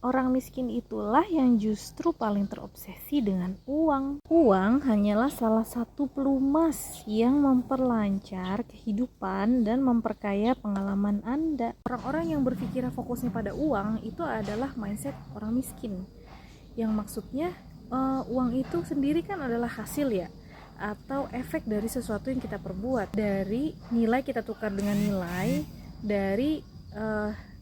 Orang miskin itulah yang justru paling terobsesi dengan uang. Uang hanyalah salah satu pelumas yang memperlancar kehidupan dan memperkaya pengalaman Anda. Orang-orang yang berpikir fokusnya pada uang itu adalah mindset orang miskin. Yang maksudnya uang itu sendiri kan adalah hasil ya, atau efek dari sesuatu yang kita perbuat, dari nilai kita tukar dengan nilai, dari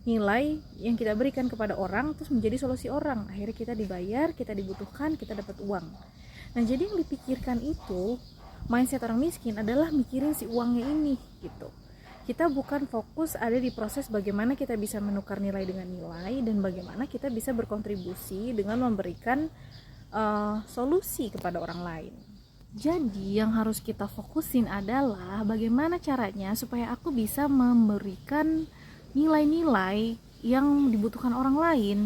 nilai yang kita berikan kepada orang terus menjadi solusi orang, akhirnya kita dibayar, kita dibutuhkan, kita dapat uang. Nah jadi yang dipikirkan itu mindset orang miskin adalah mikirin si uangnya ini gitu. Kita bukan fokus ada di proses bagaimana kita bisa menukar nilai dengan nilai dan bagaimana kita bisa berkontribusi dengan memberikan solusi kepada orang lain. Jadi yang harus kita fokusin adalah bagaimana caranya supaya aku bisa memberikan nilai-nilai yang dibutuhkan orang lain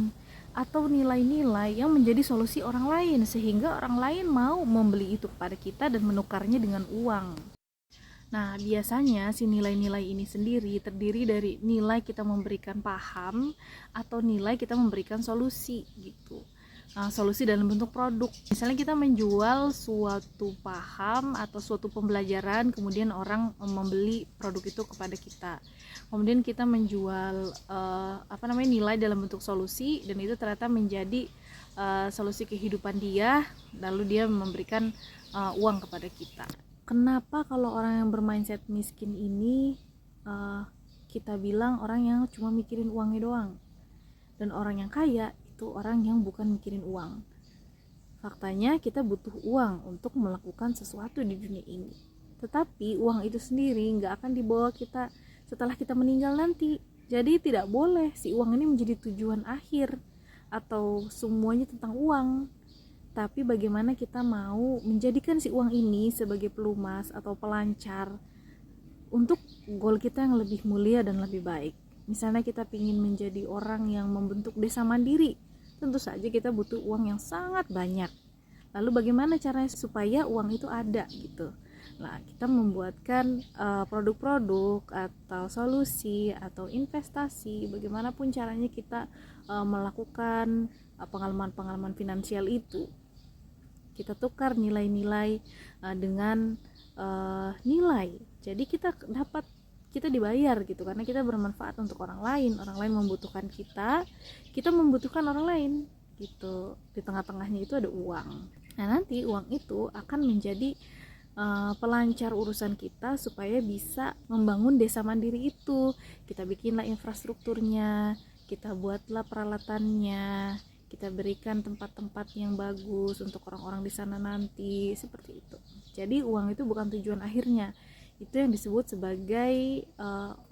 atau nilai-nilai yang menjadi solusi orang lain sehingga orang lain mau membeli itu kepada kita dan menukarnya dengan uang. Nah, biasanya si nilai-nilai ini sendiri terdiri dari nilai kita memberikan paham atau nilai kita memberikan solusi gitu. Solusi dalam bentuk produk. Misalnya kita menjual suatu paham atau suatu pembelajaran, kemudian orang membeli produk itu kepada kita. Kemudian kita menjual nilai dalam bentuk solusi, dan itu ternyata menjadi solusi kehidupan dia, lalu dia memberikan uang kepada kita. Kenapa kalau orang yang bermindset miskin ini kita bilang orang yang cuma mikirin uangnya doang, dan orang yang kaya itu orang yang bukan mikirin uang? Faktanya kita butuh uang untuk melakukan sesuatu di dunia ini, tetapi uang itu sendiri nggak akan dibawa kita setelah kita meninggal nanti. Jadi tidak boleh si uang ini menjadi tujuan akhir atau semuanya tentang uang, tapi bagaimana kita mau menjadikan si uang ini sebagai pelumas atau pelancar untuk goal kita yang lebih mulia dan lebih baik. Misalnya kita ingin menjadi orang yang membentuk desa mandiri, tentu saja kita butuh uang yang sangat banyak. Lalu bagaimana caranya supaya uang itu ada gitu? Nah, kita membuatkan produk-produk atau solusi atau investasi, bagaimanapun caranya kita melakukan pengalaman-pengalaman finansial itu. Kita tukar nilai-nilai dengan nilai. Jadi kita dibayar gitu karena kita bermanfaat untuk orang lain membutuhkan kita membutuhkan orang lain gitu. Di tengah-tengahnya itu ada uang. Nah, nanti uang itu akan menjadi pelancar urusan kita supaya bisa membangun desa mandiri itu. Kita bikinlah infrastrukturnya, kita buatlah peralatannya, kita berikan tempat-tempat yang bagus untuk orang-orang di sana nanti, seperti itu. Jadi uang itu bukan tujuan akhirnya. Itu yang disebut sebagai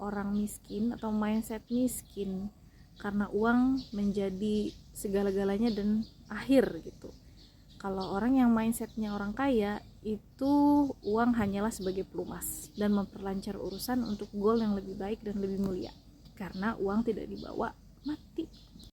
orang miskin atau mindset miskin, karena uang menjadi segala-galanya dan akhir gitu. Kalau orang yang mindsetnya orang kaya, itu uang hanyalah sebagai pelumas dan memperlancar urusan untuk goal yang lebih baik dan lebih mulia, karena uang tidak dibawa